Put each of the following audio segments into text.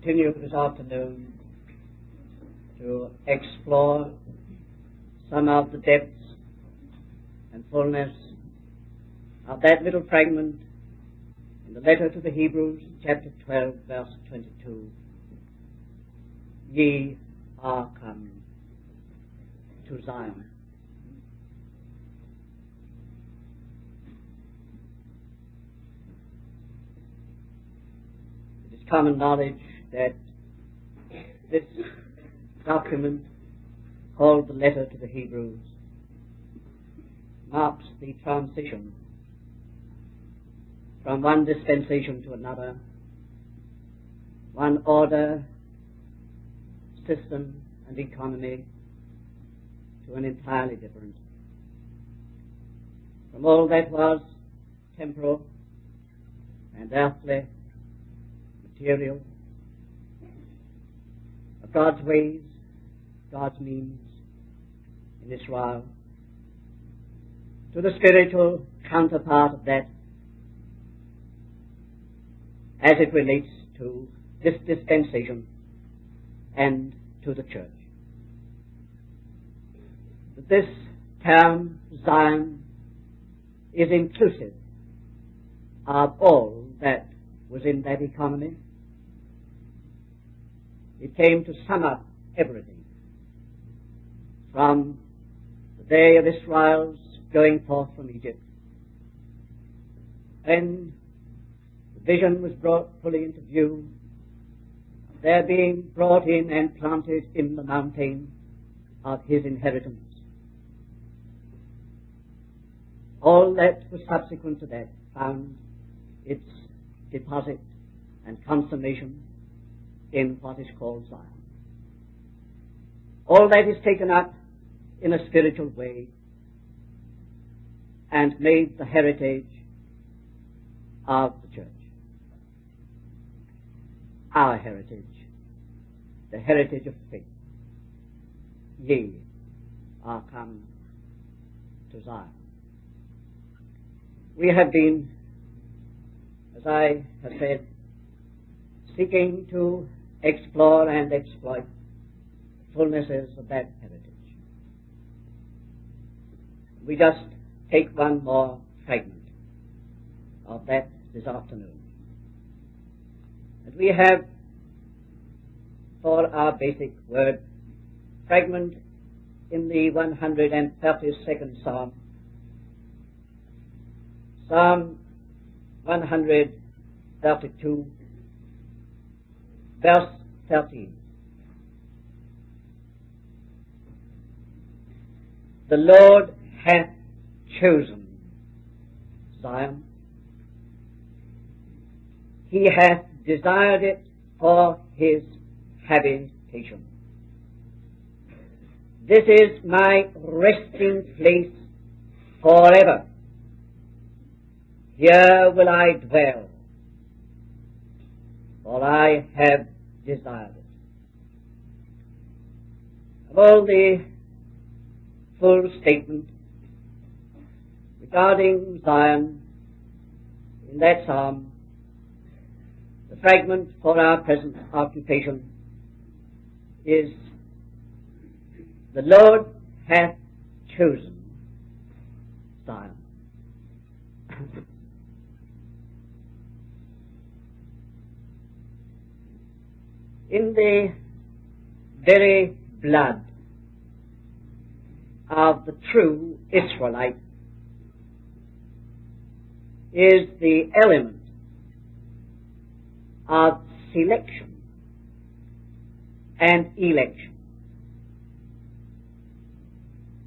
continue this afternoon to explore some of the depths and fullness of that little fragment in the letter to the Hebrews, chapter 12, verse 22. Ye are come to Zion. It is common knowledge that this document, called the letter to the Hebrews, marks the transition from one dispensation to another, one order, system, and economy to an entirely different. From all that was temporal and earthly, material, of God's ways, God's means in this world, to the spiritual counterpart of that as it relates to this dispensation and to the church. This term, Zion, is inclusive of all that was in that economy. It came to sum up everything from the day of Israel's going forth from Egypt, when the vision was brought fully into view, their being brought in and planted in the mountain of his inheritance. All that was subsequent to that found its deposit and consummation in what is called Zion. All that is taken up in a spiritual way and made the heritage of the church. Our heritage, the heritage of faith. Ye are come to Zion. We have been, as I have said, seeking to explore and exploit fullnesses of that heritage. We just take one more fragment of that this afternoon. And we have, for our basic word, fragment in the 132nd Psalm, Psalm 132, verse 13. The Lord hath chosen Zion. He hath desired it for his habitation. This is my resting place forever. Here will I dwell, for I have desired it. Of all the full statement regarding Zion in that psalm, the fragment for our present occupation is, the Lord hath chosen Zion. In the very blood of the true Israelite is the element of selection and election.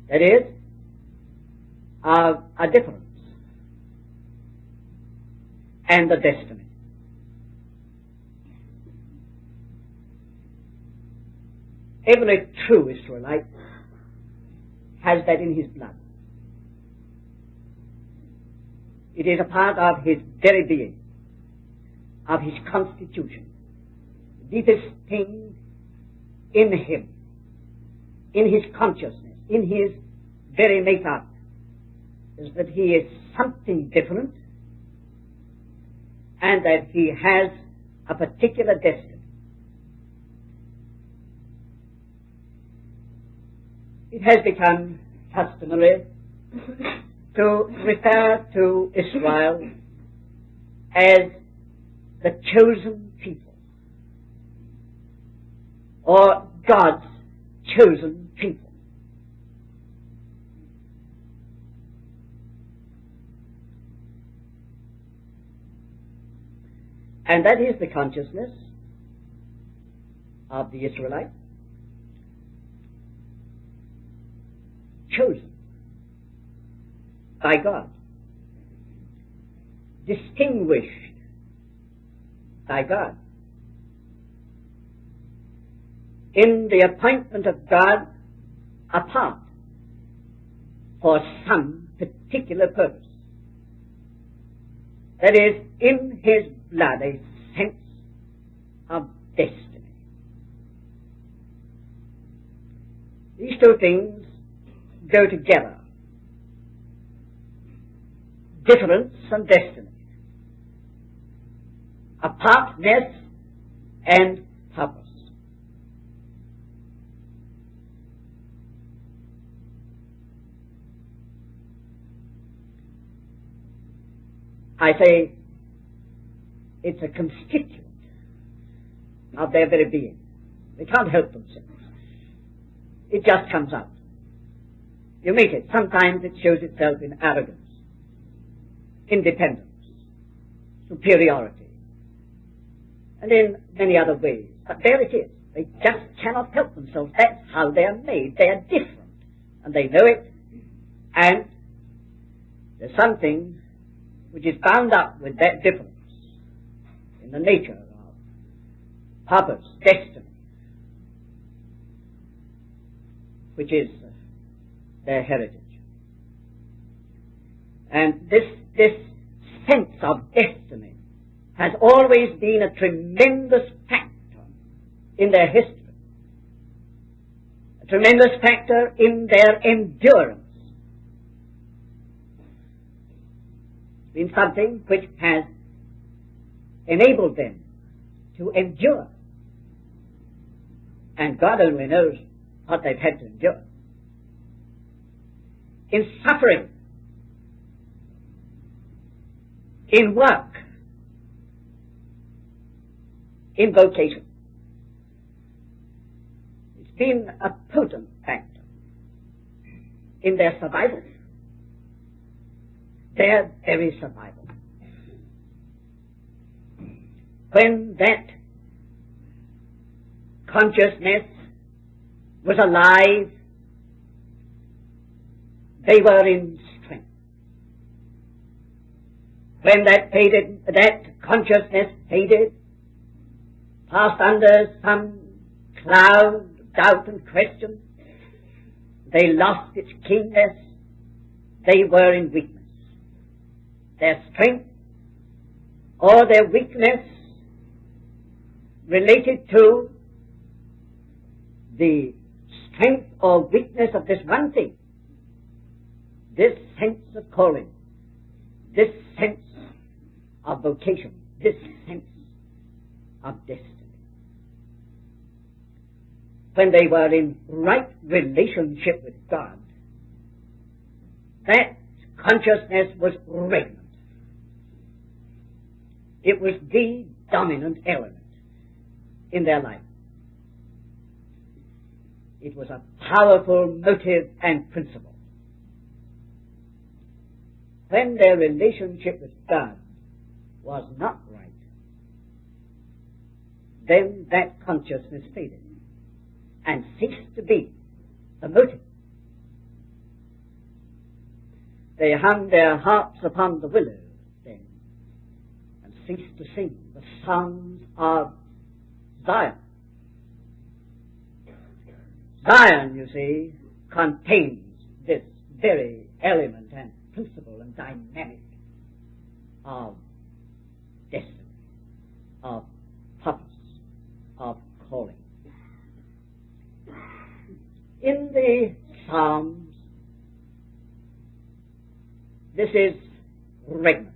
That is, of a difference and a destiny. Every true Israelite has that in his blood. It is a part of his very being, of his constitution. The deepest thing in him, in his consciousness, in his very make-up, is that he is something different and that he has a particular destiny. it has become customary to refer to Israel as the chosen people, or God's chosen people. And that is the consciousness of the Israelites, chosen by God, distinguished by God, in the appointment of God apart for some particular purpose. That is, in His blood, a sense of destiny. These two things go together: difference and destiny, apartness and purpose. I say it's a constituent of their very being. They can't help themselves. It just comes out. You meet it. Sometimes it shows itself in arrogance, independence, superiority, and in many other ways. But there it is. They just cannot help themselves. That's how they are made. They are different, and they know it. And there's something which is bound up with that difference in the nature of purpose, destiny, which is their heritage. And this sense of destiny has always been a tremendous factor in their history, a tremendous factor in their endurance. It's been something which has enabled them to endure. And God only knows what they've had to endure. In suffering, in work, in vocation. It's been a potent factor in their survival, their very survival. When that consciousness was alive, they were in strength. When that faded, that consciousness faded, passed under some cloud of doubt and question, they lost its keenness, they were in weakness. Their strength or their weakness related to the strength or weakness of this one thing, this sense of calling, this sense of vocation, this sense of destiny. When they were in right relationship with God, that consciousness was regnant. It was the dominant element in their life. It was a powerful motive and principle. When their relationship with God was not right, then that consciousness faded and ceased to be the motive. They hung their harps upon the willow then and ceased to sing the songs of Zion. Zion, you see, contains this very element and principle and dynamic of destiny, of purpose, of calling. In the Psalms, this is regnant.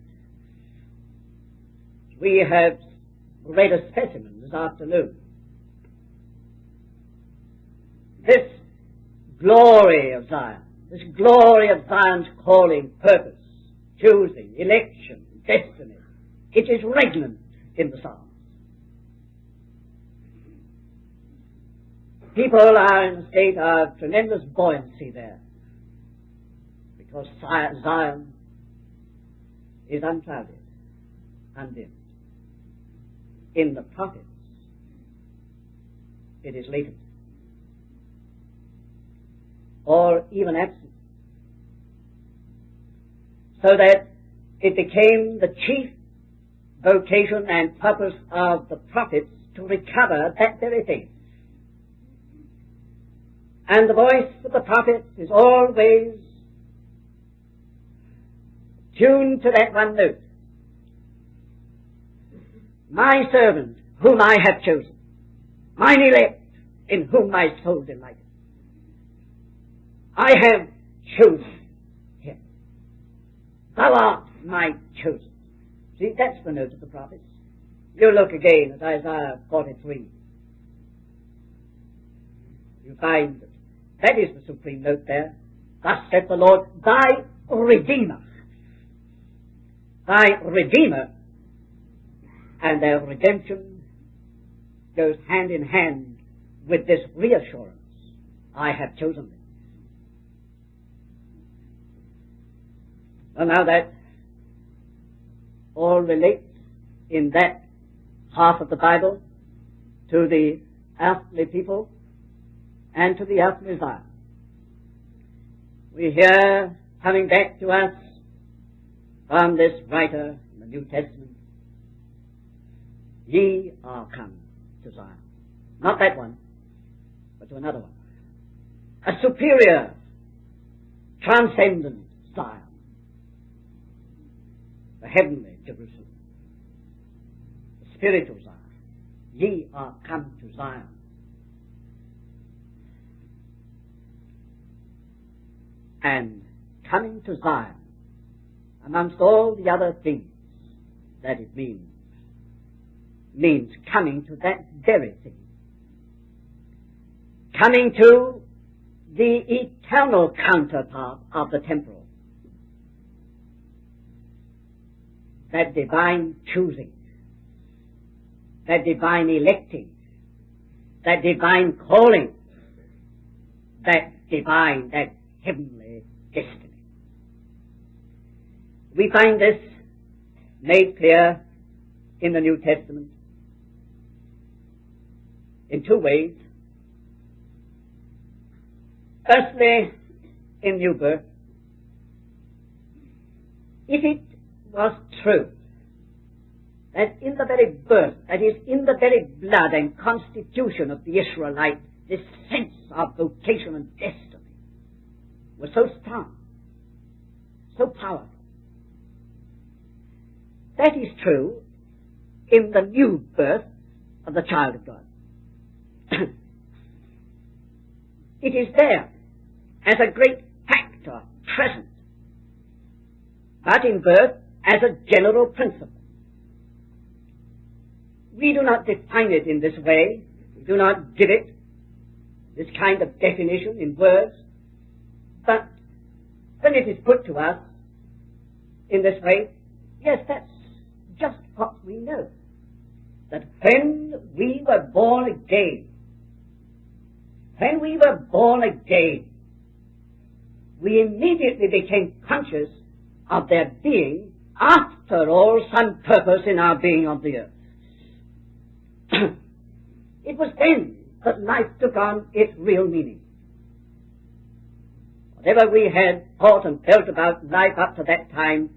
We have read a specimen this afternoon. This glory of Zion, this glory of Zion's calling, purpose, choosing, election, destiny, it is regnant in the Psalms. People are in a state of tremendous buoyancy there, because Zion is unclouded, undimmed. In the prophets, it is latent, or even absent, so that it became the chief vocation and purpose of the prophets to recover that very thing. And the voice of the prophets is always tuned to that one note. My servant, whom I have chosen, mine elect, in whom my soul delighteth. I have chosen him. Thou art my chosen. See, that's the note of the prophets. You look again at Isaiah 43. You find that is the supreme note there. Thus saith the Lord, thy Redeemer. Thy Redeemer. And their redemption goes hand in hand with this reassurance. I have chosen thee. Well, now that all relates in that half of the Bible to the earthly people and to the earthly Zion. We hear coming back to us from this writer in the New Testament, ye are come to Zion. Not that one, but to another one. A superior, transcendent Zion. The heavenly Jerusalem. The spiritual Zion. Ye are come to Zion. And coming to Zion, amongst all the other things that it means coming to that very thing. Coming to the eternal counterpart of the temporal. That divine choosing, that divine electing, that divine calling, that divine, that heavenly destiny. We find this made clear in the New Testament in two ways. Firstly, in new birth. If it was true that in the very birth, that is, in the very blood and constitution of the Israelite, this sense of vocation and destiny was so strong, so powerful. That is true in the new birth of the child of God. It is there as a great factor present, but in birth as a general principle. We do not define it in this way. We do not give it this kind of definition in words. But when it is put to us in this way, yes, that's just what we know. That when we were born again, we immediately became conscious of there being, after all, some purpose in our being on the earth. It was then that life took on its real meaning. Whatever we had thought and felt about life up to that time,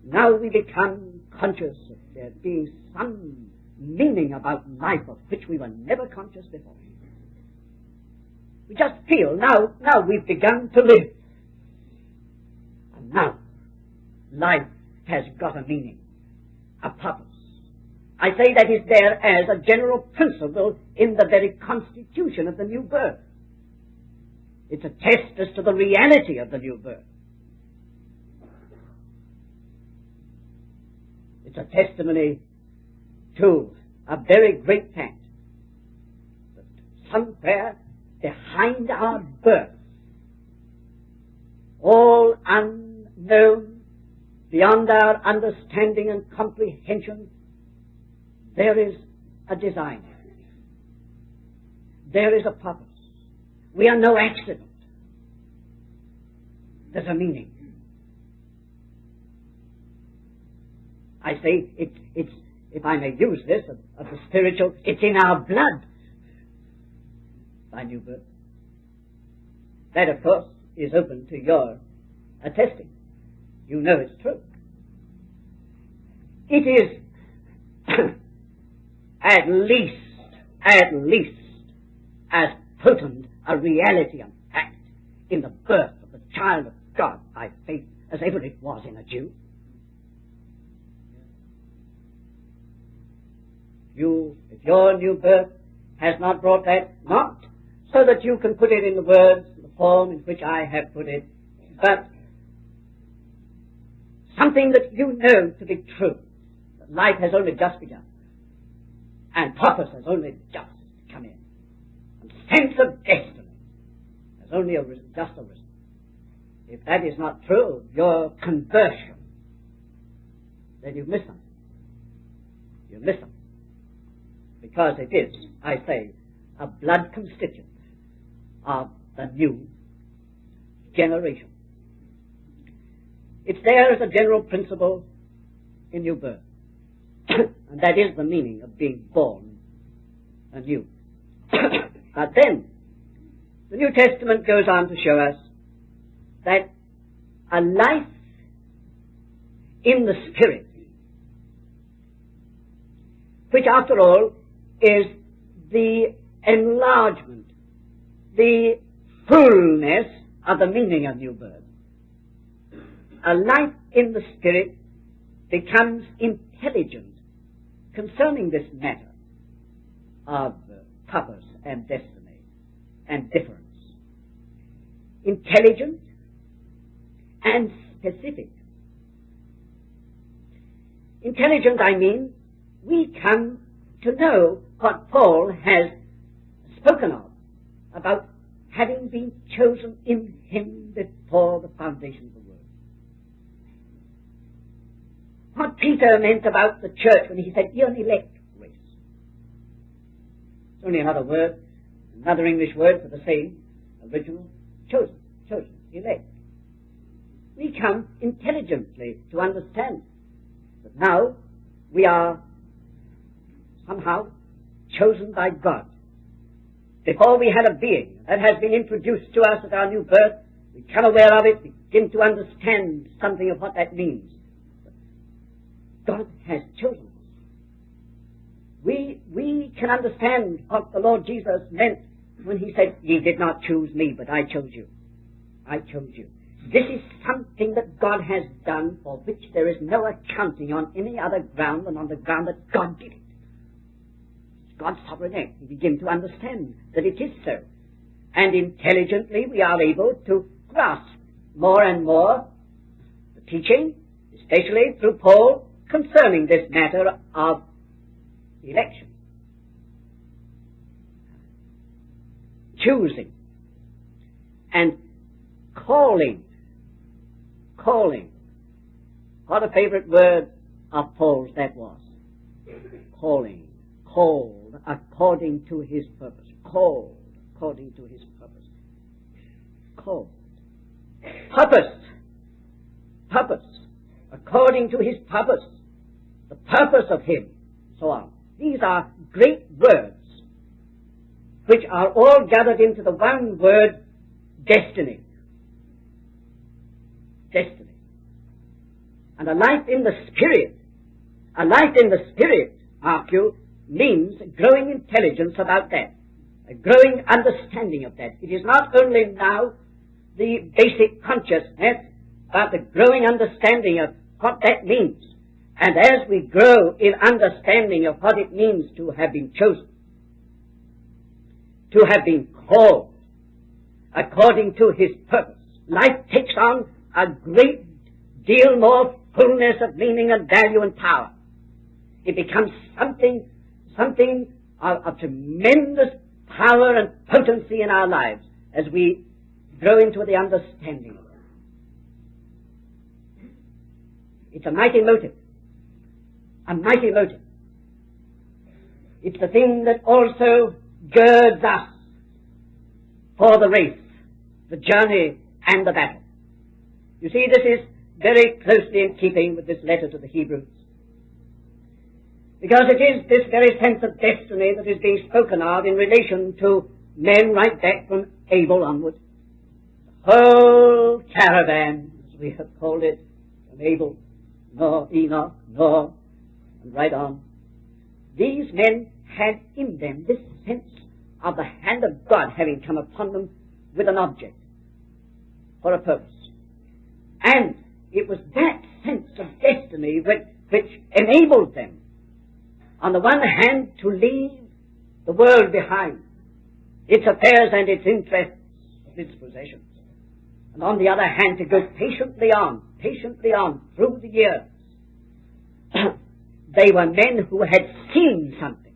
now we become conscious of there being some meaning about life of which we were never conscious before. We just feel now we've begun to live. And now life has got a meaning, a purpose. I say that is there as a general principle in the very constitution of the new birth. It's a test as to the reality of the new birth. It's a testimony to a very great fact that somewhere behind our birth, all unknown, beyond our understanding and comprehension, there is a design. There is a purpose. We are no accident. There's a meaning. I say it's if I may use this of the spiritual, it's in our blood by new birth. That, of course, is open to your attesting. You know it's true. It is at least as potent a reality and fact in the birth of the child of God by faith as ever it was in a Jew. If your new birth has not brought that, not so that you can put it in the words, the form in which I have put it, but something that you know to be true, that life has only just begun, and purpose has only just come in, and sense of destiny has only just arisen. If that is not true, your conversion, then you've missed something. You've missed something. Because it is, I say, a blood constituent of the new generation. It's there as a general principle in new birth. And that is the meaning of being born anew. But then, the New Testament goes on to show us that a life in the Spirit, which after all is the enlargement, the fullness of the meaning of new birth. A life in the Spirit becomes intelligent concerning this matter of purpose and destiny and difference. Intelligent and specific. Intelligent, I mean, we come to know what Paul has spoken of, about having been chosen in him before the foundation of the world. What Peter meant about the church when he said, you're an elect race. It's only another word, another English word for the same original, chosen, elect. We come intelligently to understand that now we are somehow chosen by God. Before we had a being that has been introduced to us at our new birth, we become aware of it, begin to understand something of what that means. God has chosen us. We can understand what the Lord Jesus meant when he said, ye did not choose me, but I chose you. I chose you. This is something that God has done for which there is no accounting on any other ground than on the ground that God did it. God's sovereign act. We begin to understand that it is so. And intelligently we are able to grasp more and more the teaching, especially through Paul, concerning this matter of election. Choosing. And calling. What a favorite word of Paul's that was. Calling. Called according to his purpose. Called according to his purpose. Called. Purpose. According to his purpose. The purpose of him. So on. These are great words which are all gathered into the one word, destiny. Destiny. And a life in the Spirit, mark you, means a growing intelligence about that, a growing understanding of that. It is not only now the basic consciousness, but the growing understanding of what that means. And as we grow in understanding of what it means to have been chosen, to have been called according to his purpose, life takes on a great deal more fullness of meaning and value and power. It becomes something of tremendous power and potency in our lives as we grow into the understanding of it. It's a mighty motive. A mighty motive. It's the thing that also girds us for the race, the journey, and the battle. You see, this is very closely in keeping with this letter to the Hebrews. Because it is this very sense of destiny that is being spoken of in relation to men right back from Abel onward. The whole caravan, as we have called it, from Abel, Noah, Enoch, Noah, and right on. These men had in them this sense of the hand of God having come upon them with an object, for a purpose. And it was that sense of destiny which enabled them, on the one hand, to leave the world behind, its affairs and its interests, its possessions, and on the other hand, to go patiently on through the years. They were men who had seen something.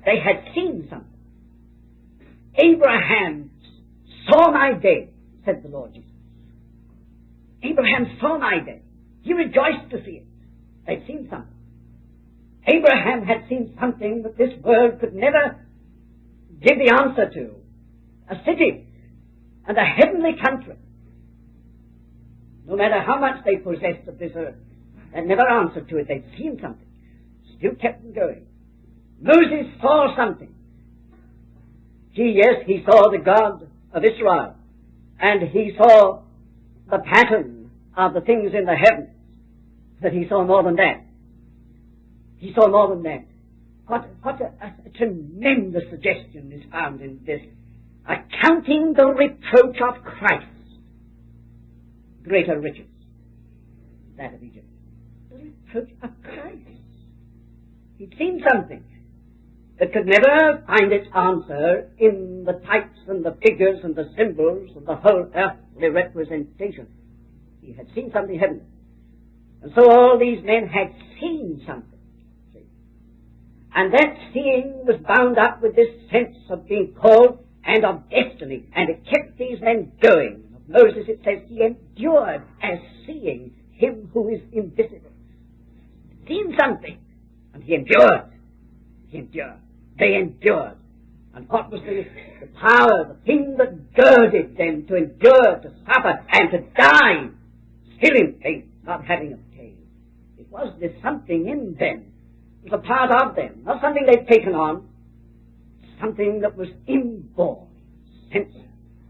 They had seen something. Abraham saw my day, said the Lord Jesus. Abraham saw my day. He rejoiced to see it. They'd seen something. Abraham had seen something that this world could never give the answer to. A city and a heavenly country. No matter how much they possessed of this earth, they never answered to it. They'd seen something. Still kept them going. Moses saw something. He saw the God of Israel. And he saw the pattern of the things in the heavens. But he saw more than that. He saw more than that. What a tremendous suggestion is found in this. Accounting the reproach of Christ greater riches than that of Egypt. The reproach of Christ. He'd seen something that could never find its answer in the types and the figures and the symbols and the whole earthly representation. He had seen something heavenly. And so all these men had seen something. And that seeing was bound up with this sense of being called and of destiny. And it kept these men going. Of Moses it says he endured as seeing him who is invisible. Seen something. And he endured. He endured. They endured. And what was the power, the thing that girded them to endure, to suffer, and to die, still in faith, not having obtained? It was this something in them. It was a part of them, not something they'd taken on, something that was inborn, sense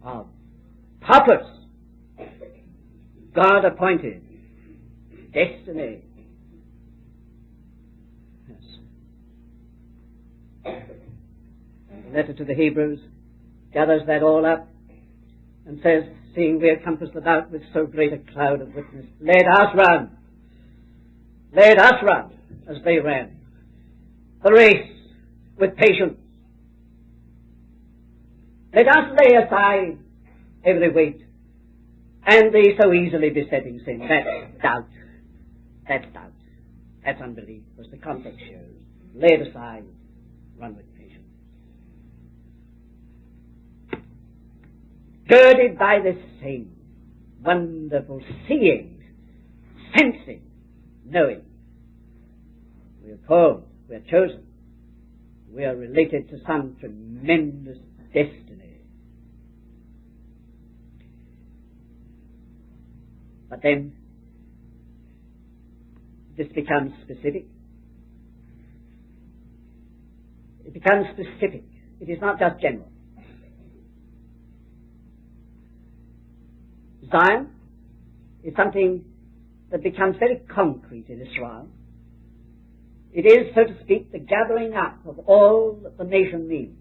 of purpose, God appointed, destiny. Yes. The letter to the Hebrews gathers that all up and says, seeing we are compassed about with so great a cloud of witness, let us run as they ran. The race with patience. Let us lay aside every weight and the so easily besetting sin. That's doubt. That's unbelief, as the context shows. Lay it aside, run with patience. Girded by this same wonderful seeing, sensing, knowing. We are called. We are chosen. We are related to some tremendous destiny. But then, this becomes specific. It becomes specific. It is not just general. Zion is something that becomes very concrete in Israel. It is, so to speak, the gathering up of all that the nation means,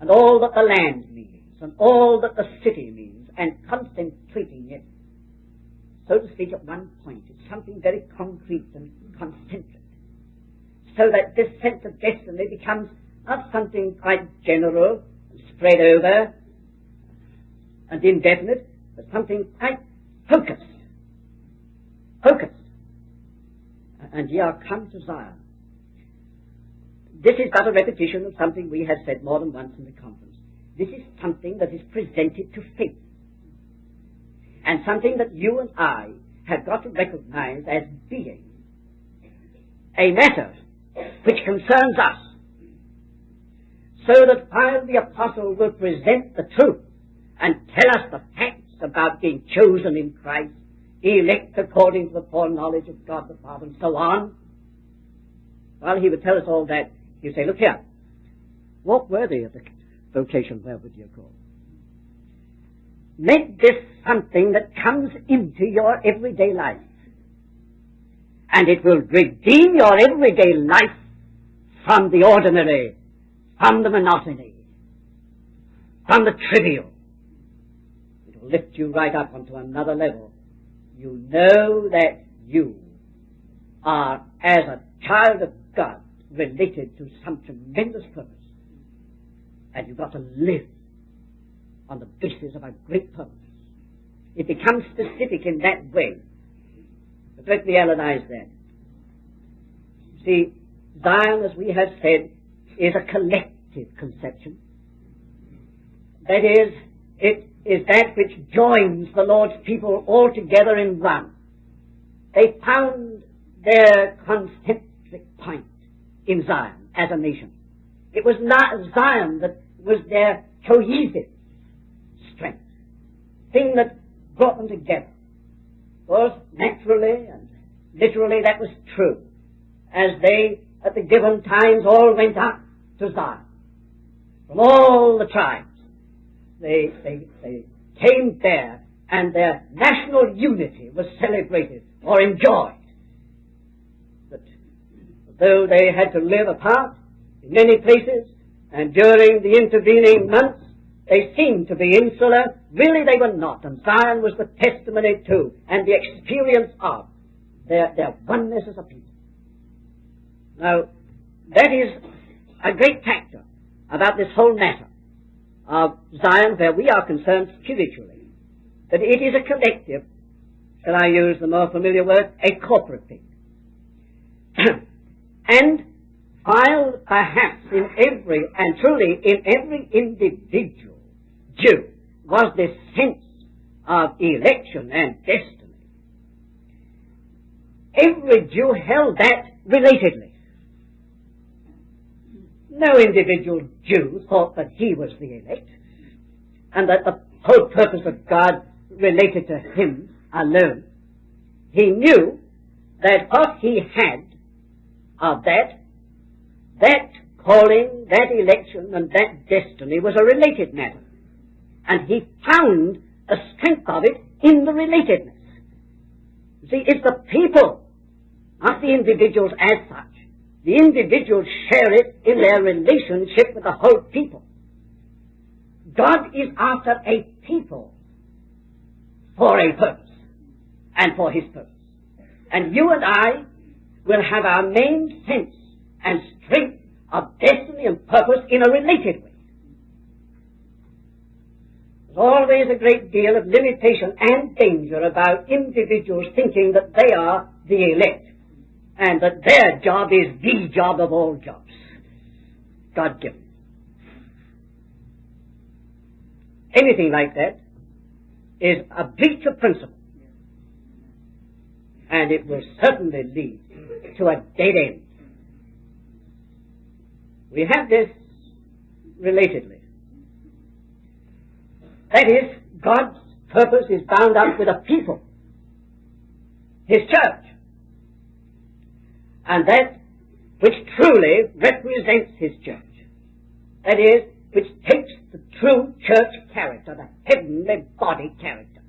and all that the land means, and all that the city means, and concentrating it, so to speak, at one point. It's something very concrete and concentric. So that this sense of destiny becomes not something quite general and spread over and indefinite, but something quite focused. Focused. And ye are come to Zion. this is but a repetition of something we have said more than once in the conference. This is something that is presented to faith, and something that you and I have got to recognize as being a matter which concerns us, so that while the apostle will present the truth and tell us the facts about being chosen in Christ, elect according to the foreknowledge of God the Father, and so on, while he would tell us all that, you say, look here, walk worthy of the vocation wherewith you're called. Make this something that comes into your everyday life, and it will redeem your everyday life from the ordinary, from the monotony, from the trivial. It will lift you right up onto another level. You know that you are, as a child of God, related to some tremendous purpose, and you've got to live on the basis of a great purpose. It becomes specific in that way. But let me analyze that. See, Zion, as we have said, is a collective conception. That is, it is that which joins the Lord's people all together in one. They found their concentric point in Zion as a nation. It was not Zion that was their cohesive strength, thing that brought them together. Of course, naturally and literally that was true, as they at the given times all went up to Zion from all the tribes. They came there, and their national unity was celebrated or enjoyed. But though they had to live apart in many places, and during the intervening months they seemed to be insular, really they were not, and Zion was the testimony to and the experience of their oneness as a people. Now, that is a great factor about this whole matter of Zion where we are concerned spiritually, that it is a collective, shall I use the more familiar word, a corporate thing. And while perhaps in every, and truly in every individual Jew was this sense of election and destiny, every Jew held that relatedly. No individual Jew thought that he was the elect, and that the whole purpose of God related to him alone. He knew that what he had of that calling, that election, and that destiny was a related matter. And he found the strength of it in the relatedness. You see, it's the people, not the individuals as such. The individuals share it in their relationship with the whole people. God is after a people for a purpose and for his purpose. And you and I will have our main sense and strength of destiny and purpose in a related way. There's always a great deal of limitation and danger about individuals thinking that they are the elect, and that their job is the job of all jobs, God-given. Anything like that is a breach of principle, and it will certainly lead to a dead end. We have this relatedly. That is, God's purpose is bound up with a people, his church, and that which truly represents his church. That is, which takes the true church character, the heavenly body character.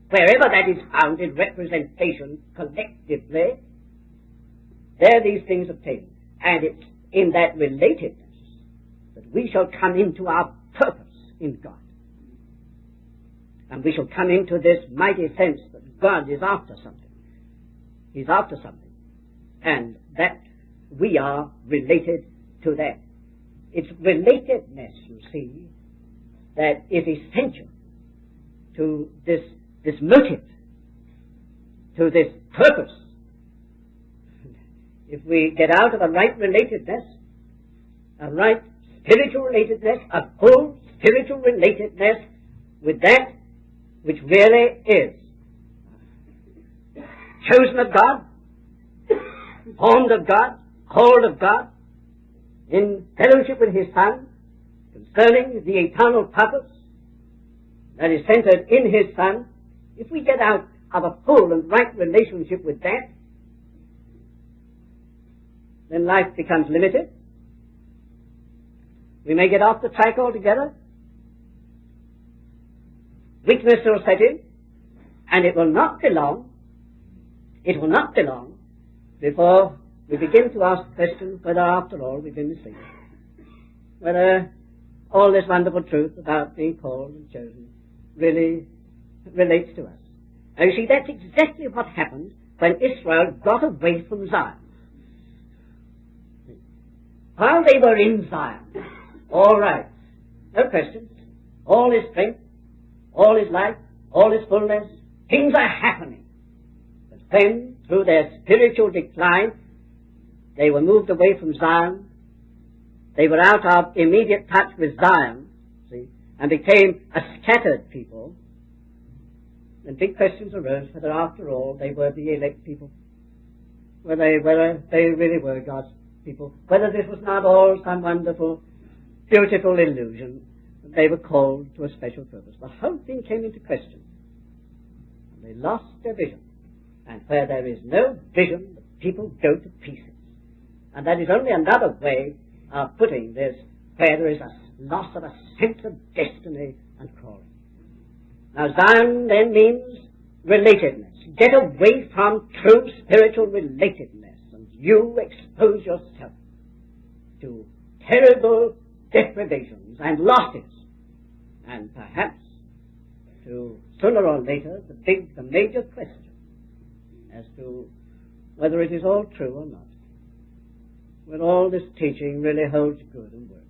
Wherever that is found in representation collectively, there these things obtain. And it's in that relatedness that we shall come into our purpose in God. And we shall come into this mighty sense that God is after something. He's after something. And that we are related to that. It's relatedness, you see, that is essential to this motive, to this purpose. If we get out of the right relatedness, a right spiritual relatedness, a full spiritual relatedness with that which really is chosen of God, formed of God, called of God, in fellowship with His Son, concerning the eternal purpose that is centered in His Son. If we get out of a full and right relationship with that, then life becomes limited. We may get off the track altogether. Weakness will set in, and it will not be long before we begin to ask the question whether after all we've been mistaken. Whether all this wonderful truth about being called and chosen really relates to us. Now you see, that's exactly what happened when Israel got away from Zion. While they were in Zion, all right, no questions, all is strength, all is life, all is fullness, things are happening. But then, through their spiritual decline, they were moved away from Zion, they were out of immediate touch with Zion, see, and became a scattered people. And big questions arose whether after all they were the elect people, whether they really were God's people, whether this was not all some wonderful, beautiful illusion, that they were called to a special purpose. The whole thing came into question. And they lost their vision. And where there is no vision, the people go to pieces. And that is only another way of putting this, where there is a loss of a sense of destiny and calling. Now Zion then means relatedness. Get away from true spiritual relatedness, and you expose yourself to terrible deprivations and losses, and perhaps to, sooner or later, the major question as to whether it is all true or not. When all this teaching really holds good and works.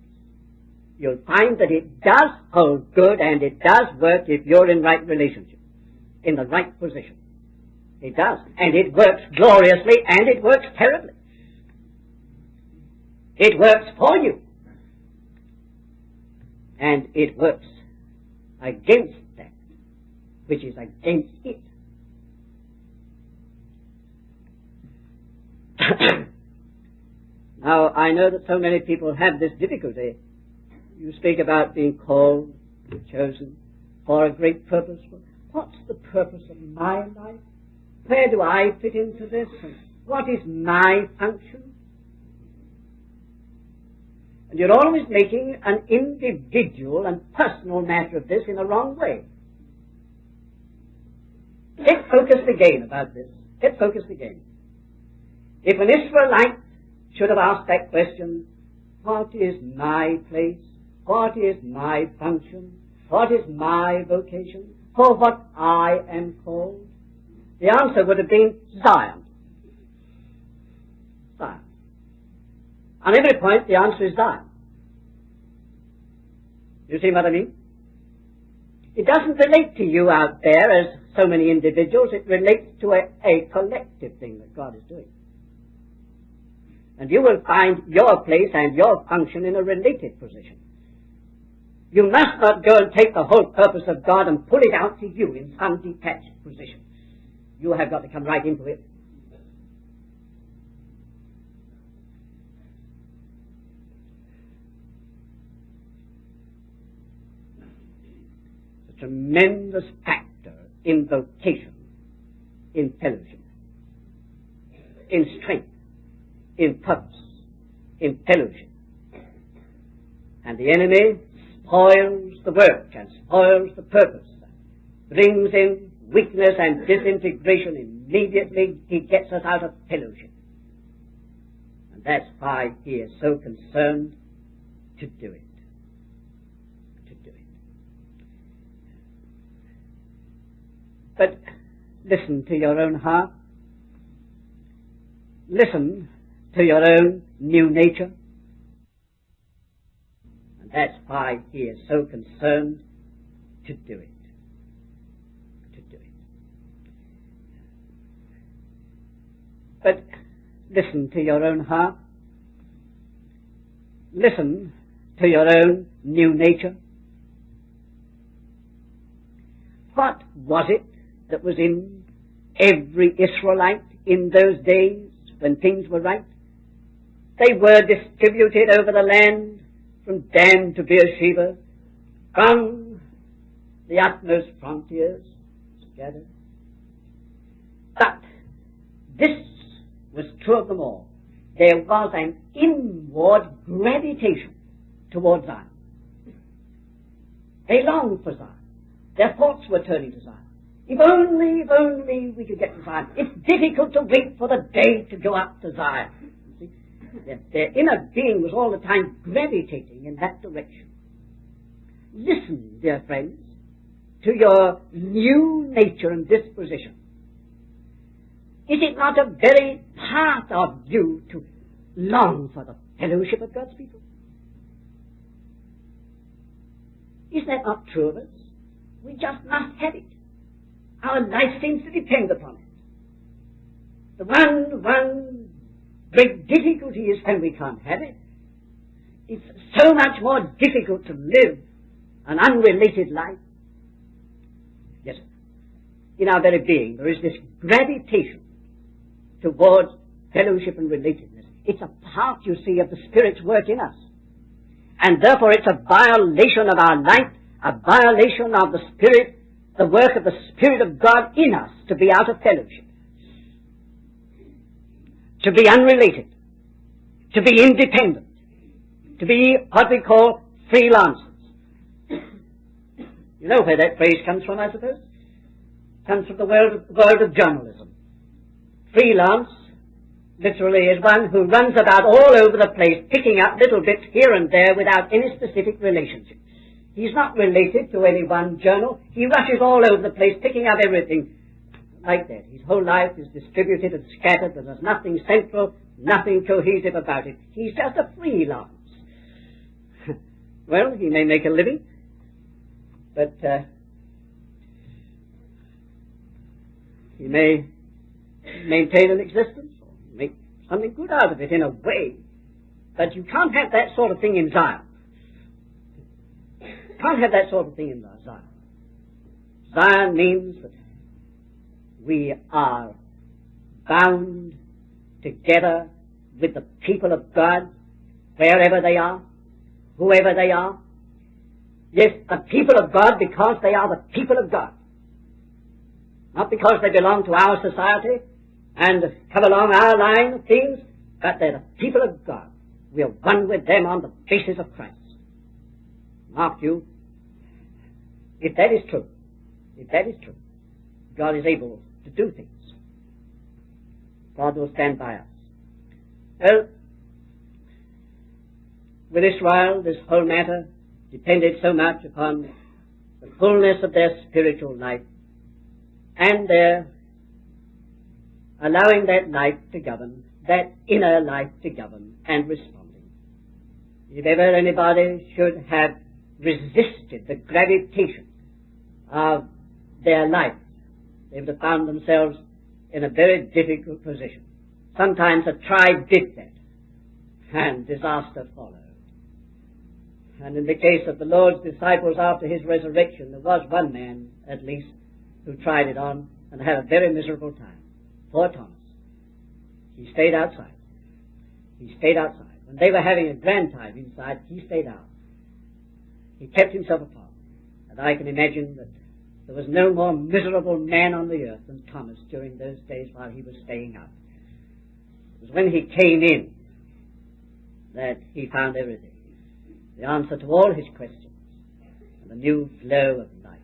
You'll find that it does hold good and it does work if you're in right relationship, in the right position. It does. And it works gloriously and it works terribly. It works for you. And it works against that which is against it. Now, I know that so many people have this difficulty. You speak about being called, chosen, for a great purpose. What's the purpose of my life? Where do I fit into this? And what is my function? And you're always making an individual and personal matter of this in a wrong way. Get focused again about this. Get focused again. If an Israelite should have asked that question, what is my place? What is my function? What is my vocation? For what I am called? The answer would have been Zion. Zion. On every point, the answer is Zion. You see what I mean? It doesn't relate to you out there as so many individuals. It relates to a collective thing that God is doing. And you will find your place and your function in a related position. You must not go and take the whole purpose of God and pull it out to you in some detached position. You have got to come right into it. It's a tremendous factor in vocation, in fellowship, in strength, in purpose, in fellowship. And the enemy spoils the work and spoils the purpose, brings in weakness and disintegration immediately. He gets us out of fellowship. And that's why he is so concerned to do it. To do it. But listen to your own heart. Listen to your own new nature. And that's why he is so concerned to do it. To do it. But listen to your own heart. listen to your own new nature. What was it that was in every Israelite in those days when things were right? They were distributed over the land from Dan to Beersheba, from the utmost frontiers scattered. But this was true of them all. There was an inward gravitation towards Zion. They longed for Zion. Their thoughts were turning to Zion. If only we could get to Zion. It's difficult to wait for the day to go up to Zion. See? Their inner being was all the time gravitating in that direction. Listen, dear friends, to your new nature and disposition. Is it not a very part of you to long for the fellowship of God's people? Is that not true of us? We just must have it. Our life seems to depend upon it. The one great difficulty is when we can't have it. It's so much more difficult to live an unrelated life. Yes, in our very being there is this gravitation towards fellowship and relatedness. It's a part, you see, of the Spirit's work in us. And therefore it's a violation of our life, a violation of the Spirit, the work of the Spirit of God in us to be out of fellowship, to be unrelated, to be independent, to be what we call freelancers. You know where that phrase comes from, I suppose? It comes from the world of journalism. Freelance, literally, is one who runs about all over the place, picking up little bits here and there without any specific relationship. He's not related to any one journal. He rushes all over the place, picking up everything like that. His whole life is distributed and scattered, and there's nothing central, nothing cohesive about it. He's just a freelance. Well, he may make a living, but he may maintain an existence or make something good out of it in a way. But you can't have that sort of thing in Zion. You can't have that sort of thing in Zion. Zion means that we are bound together with the people of God wherever they are, whoever they are. Yes, the people of God because they are the people of God. Not because they belong to our society and come along our line of things, but they're the people of God. We are one with them on the basis of Christ. Mark you, if that is true, God is able to do things. God will stand by us. Well, with Israel, this whole matter depended so much upon the fullness of their spiritual life and their allowing that life to govern, that inner life to govern and responding. If ever anybody should have resisted the gravitation of their life, they would have found themselves in a very difficult position. Sometimes a tribe did that, and disaster followed. And in the case of the Lord's disciples after his resurrection, there was one man, at least, who tried it on and had a very miserable time. Poor Thomas. He stayed outside. When they were having a grand time inside, he stayed out. He kept himself apart. And I can imagine that there was no more miserable man on the earth than Thomas during those days while he was staying out. It was when he came in that he found everything. The answer to all his questions, and a new flow of life.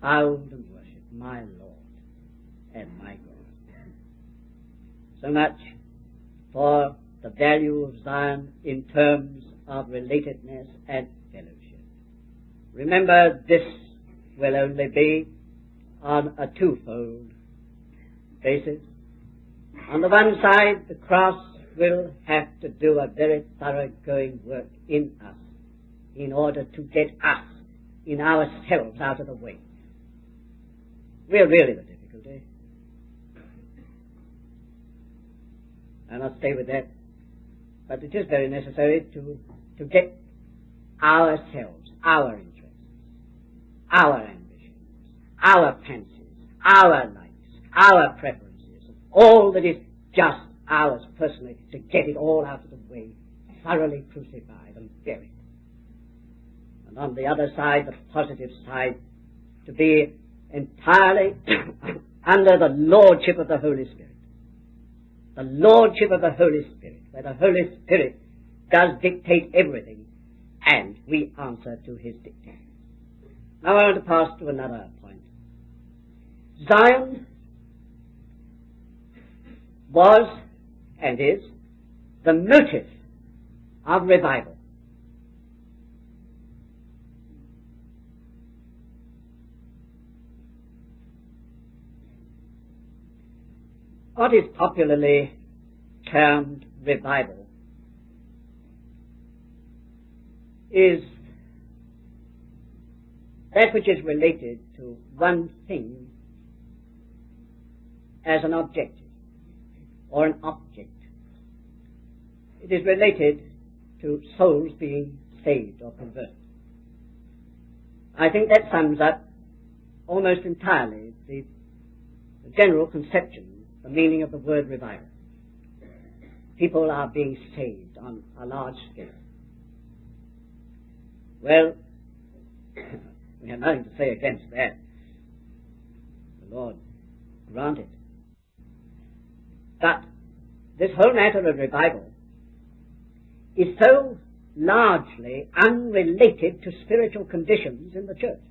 Bowed and worshipped my Lord and my God. So much for the value of Zion in terms of relatedness and fellowship. Remember, this will only be on a twofold basis. On the one side, the cross will have to do a very thoroughgoing work in us in order to get us in ourselves out of the way. We're really the difficulty. And I'll stay with that. But it is very necessary to to get ourselves, our interests, our ambitions, our fancies, our likes, our preferences, all that is just ours personally, to get it all out of the way, thoroughly crucified and buried. And on the other side, the positive side, to be entirely under the lordship of the Holy Spirit. The lordship of the Holy Spirit, where the Holy Spirit does dictate everything, and we answer to his dictate. Now I want to pass to another point. Zion was and is the motive of revival. What is popularly termed revival is that which is related to one thing as an objective or an object. It is related to souls being saved or converted. I think that sums up almost entirely the general conception, the meaning of the word revival. People are being saved on a large scale. Well, we have nothing to say against that. The Lord grant it. But this whole matter of revival is so largely unrelated to spiritual conditions in the church.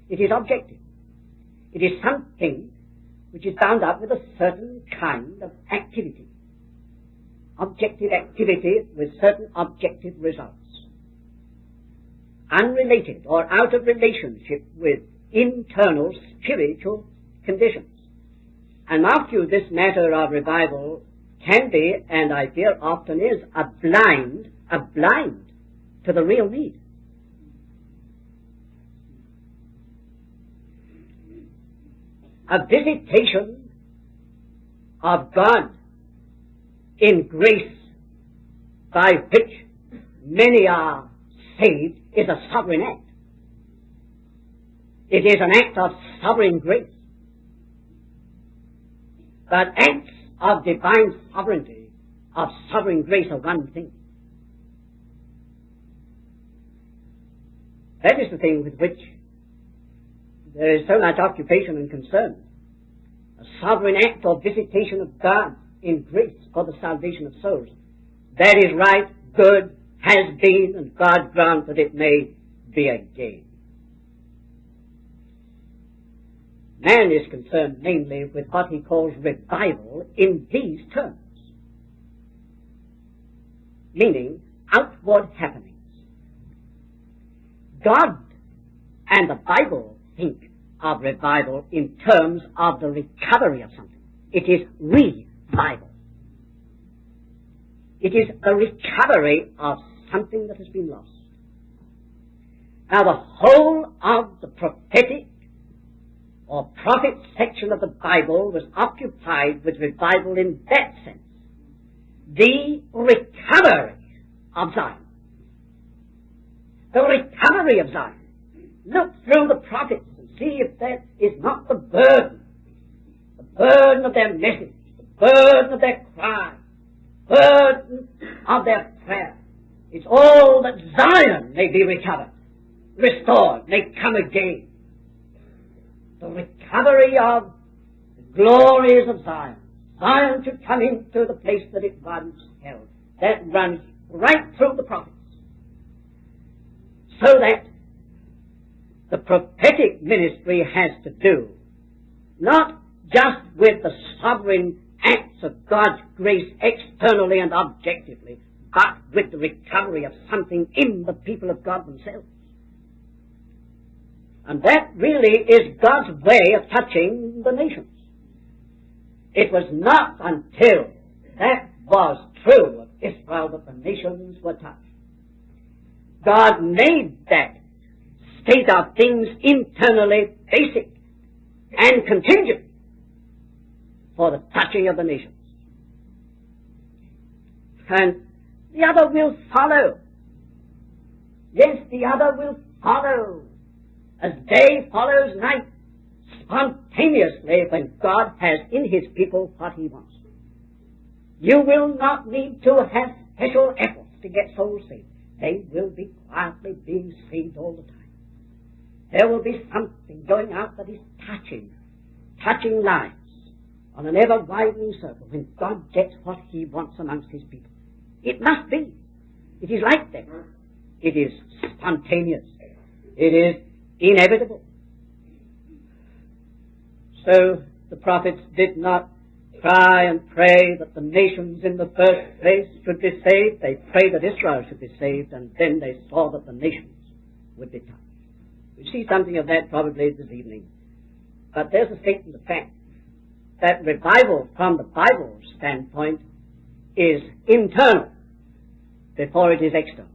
It is objective. It is something which is bound up with a certain kind of activity. Objective activity with certain objective results. Unrelated or out of relationship with internal spiritual conditions. And mark you, this matter of revival can be, and I fear often is, a blind to the real need. A visitation of God in grace by which many are saved is a sovereign act. It is an act of sovereign grace. But acts of divine sovereignty, of sovereign grace, are one thing. That is the thing with which there is so much occupation and concern. A sovereign act or visitation of God in grace for the salvation of souls. That is right, good, has been, and God grant that it may be again. Man is concerned mainly with what he calls revival in these terms, meaning outward happenings. God and the Bible think of revival in terms of the recovery of something. It is revival. It is the recovery of something that has been lost. Now the whole of the prophetic or prophet section of the Bible was occupied with revival in that sense. The recovery of Zion. The recovery of Zion. Look through the prophets and see if that is not the burden of their message, the burden of their cry, burden of their prayer. It's all that Zion may be recovered, restored, may come again. The recovery of the glories of Zion. Zion to come into the place that it once held. That runs right through the prophets. So that the prophetic ministry has to do not just with the sovereign acts of God's grace externally and objectively, but with the recovery of something in the people of God themselves. And that really is God's way of touching the nations. It was not until that was true of Israel that the nations were touched. God made that state of things internally basic and contingent for the touching of the nations. and the other will follow. Yes, the other will follow, as day follows night, spontaneously when God has in his people what he wants. You will not need to have special efforts to get souls saved. They will be quietly being saved all the time. There will be something going out that is touching lives on an ever-widening circle when God gets what he wants amongst his people. It must be. It is like that. It is spontaneous. It is inevitable. So the prophets did not cry and pray that the nations in the first place should be saved. They prayed that Israel should be saved, and then they saw that the nations would be touched. We see something of that probably this evening. But there's a statement of fact that revival from the Bible standpoint is internal before it is external.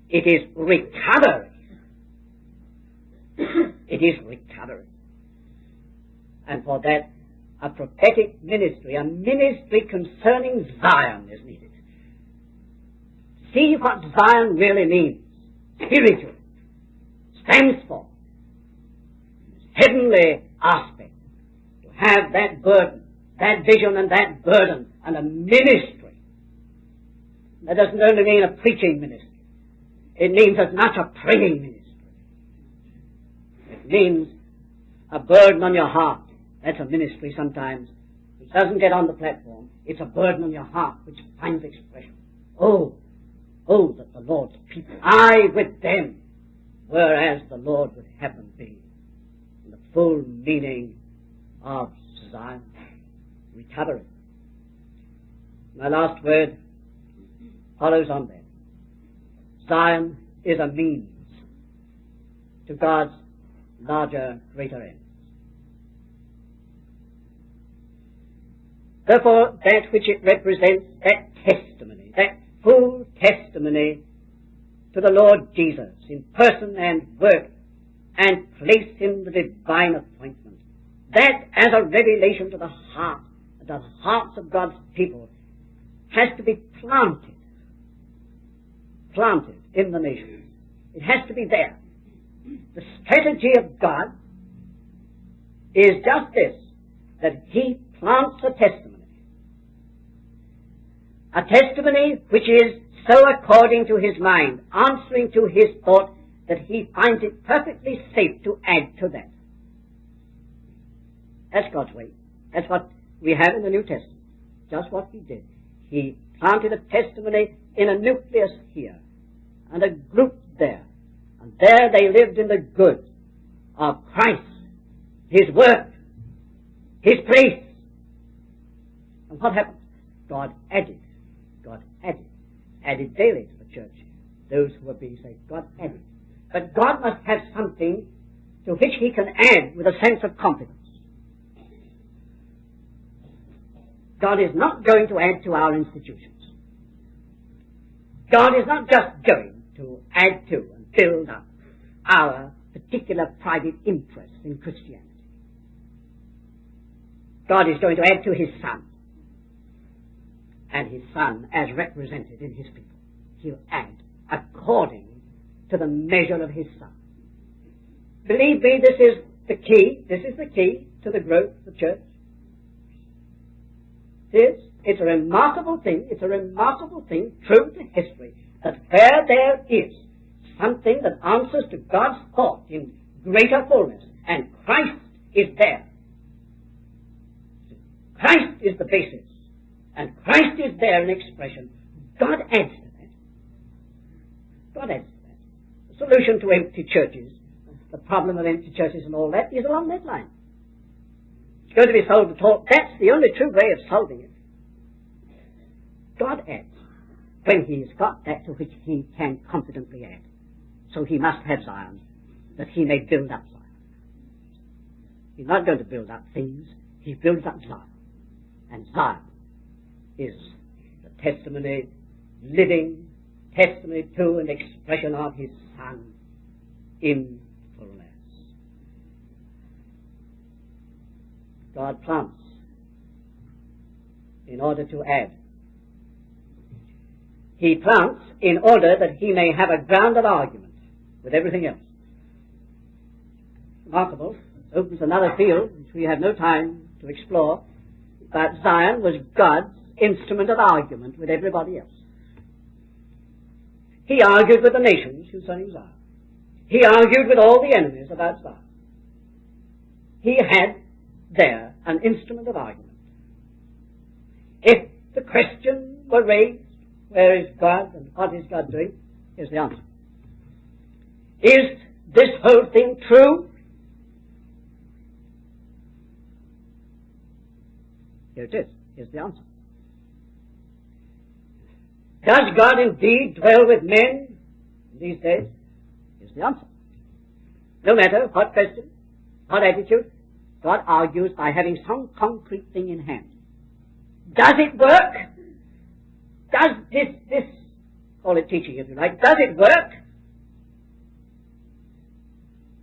It is recovery. It is recovery. And for that, a prophetic ministry, a ministry concerning Zion is needed. See what Zion really means. Spiritual. Stands for. Heavenly aspect. To have that burden, that vision and that burden, and a ministry. That doesn't only mean a preaching ministry. It means as much a praying ministry. It means a burden on your heart. That's a ministry sometimes. It doesn't get on the platform. It's a burden on your heart which finds expression. Oh, that the Lord's people, I with them, whereas the Lord would have them be. In the full meaning of Zion. Recovery. My last word follows on that. Zion is a means to God's larger, greater end. Therefore, that which it represents, that testimony, that full testimony to the Lord Jesus in person and work and place in the divine appointment, that as a revelation to the hearts of God's people, has to be planted in the nation. It has to be there. The strategy of God is just this, that he plants a testimony. A testimony which is so according to his mind, answering to his thought, that he finds it perfectly safe to add to that. That's God's way. That's what we have in the New Testament. Just what he did. He planted a testimony in a nucleus here, and a group there. And there they lived in the good of Christ, his work, his place. And what happened? God added daily to the church those who were being saved. God added. But God must have something to which he can add with a sense of confidence. God is not going to add to our institutions. God is not just going to add to and build up our particular private interests in Christianity. God is going to add to his Son. And his Son as represented in his people. He'll add according to the measure of his Son. Believe me, this is the key. This is the key to the growth of the church. It's a remarkable thing. It's a remarkable thing, true to history, that where there is something that answers to God's thought in greater fullness, and Christ is there. Christ is the basis. And Christ is there in expression. God adds to that. God adds to that. The solution to empty churches, the problem of empty churches and all that, is along that line. It's going to be solved at all. That's the only true way of solving it. God adds when he has got that to which he can confidently add. So he must have Zion, that he may build up Zion. He's not going to build up things. He builds up Zion. And Zion is the testimony, living testimony to and expression of his Son in fullness. God plants in order to add. he plants in order that he may have a ground of argument with everything else. Remarkable. It opens another field which we have no time to explore, but Zion was God's instrument of argument with everybody else. He argued with the nations concerning Zion. He argued with all the enemies about Zion. He had there an instrument of argument. If the question were raised, where is God and what is God doing? Here's the answer. Is this whole thing true? Here it is. Here's the answer. Does God indeed dwell with men these days? Here's the answer. No matter what question, what attitude, God argues by having some concrete thing in hand. Does it work? Does this, call it teaching if you like, does it work?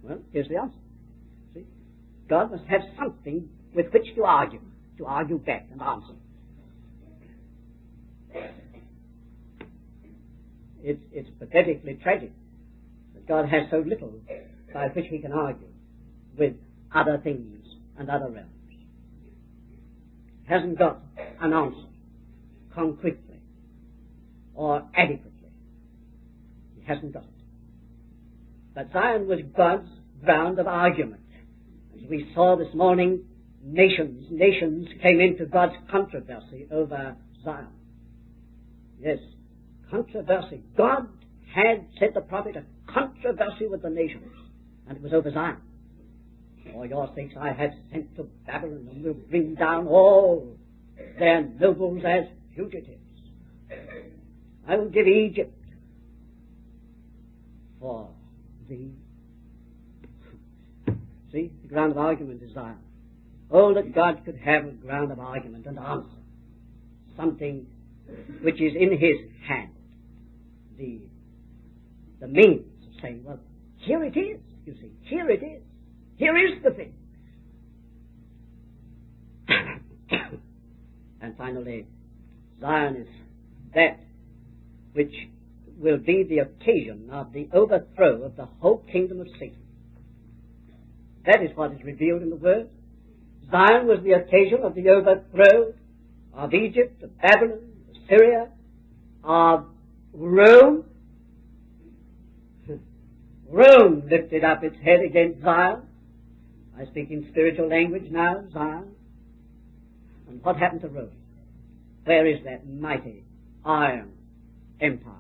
Well, here's the answer. See? God must have something with which to argue back and answer. It's pathetically tragic that God has so little by which he can argue with other things and other realms. He hasn't got an answer concretely or adequately. He hasn't got it. But Zion was God's ground of argument. As we saw this morning, nations came into God's controversy over Zion. Yes, controversy. God had, said the prophet, a controversy with the nations, and it was over Zion. For your sakes I have sent to Babylon, and will bring down all their nobles as fugitives. I will give Egypt for thee. See, the ground of argument is Zion. Oh, that God could have a ground of argument and answer. Something which is in his hand. The means of saying, well, here it is, you see, here it is. Here is the thing. And finally, Zion is that which will be the occasion of the overthrow of the whole kingdom of Satan. That is what is revealed in the Word. Zion was the occasion of the overthrow of Egypt, of Babylon, of Syria, of Rome. Rome lifted up its head against Zion. I speak in spiritual language now, Zion. And what happened to Rome? Where is that mighty iron empire?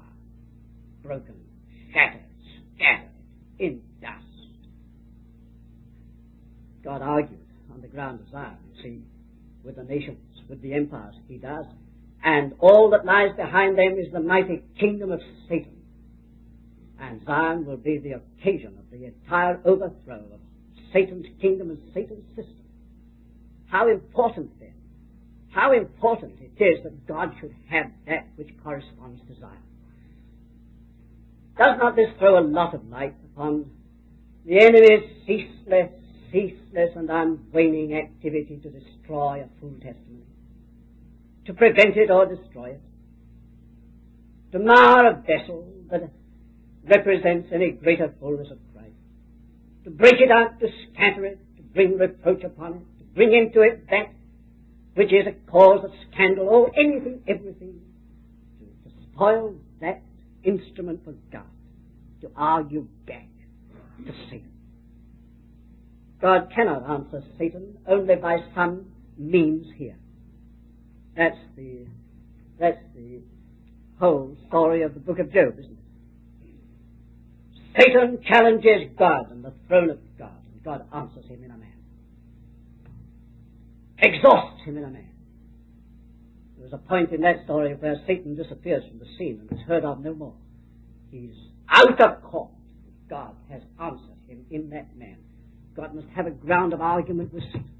Broken, shattered, scattered, in dust. God argued on the ground of Zion, you see, with the nations, with the empires. He does. And all that lies behind them is the mighty kingdom of Satan. And Zion will be the occasion of the entire overthrow of Satan's kingdom and Satan's system. How important then, how important it is that God should have that which corresponds to Zion. Does not this throw a lot of light upon the enemy's ceaseless and unwaning activity to destroy a full testimony, to prevent it or destroy it, to mar a vessel that represents any greater fullness of Christ, to break it up, to scatter it, to bring reproach upon it, to bring into it that which is a cause of scandal, or anything, everything, to spoil that instrument for God, to argue back to Satan. God cannot answer Satan only by some means here. That's the whole story of the book of Job, isn't it? Satan challenges God on the throne of God, and God answers him in a man. Exhausts him in a man. There was a point in that story where Satan disappears from the scene and is heard of no more. He's out of court. God has answered him in that man. God must have a ground of argument with Satan.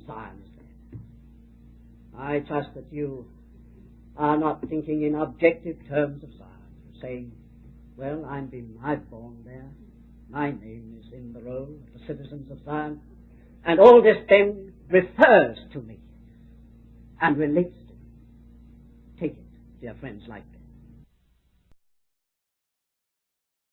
Zion is there. I trust that you are not thinking in objective terms of Zion, saying, well, I'm born there. My name is in the roll of the citizens of Zion. And all this then refers to me and relates to me. Take it. dear friends, like this.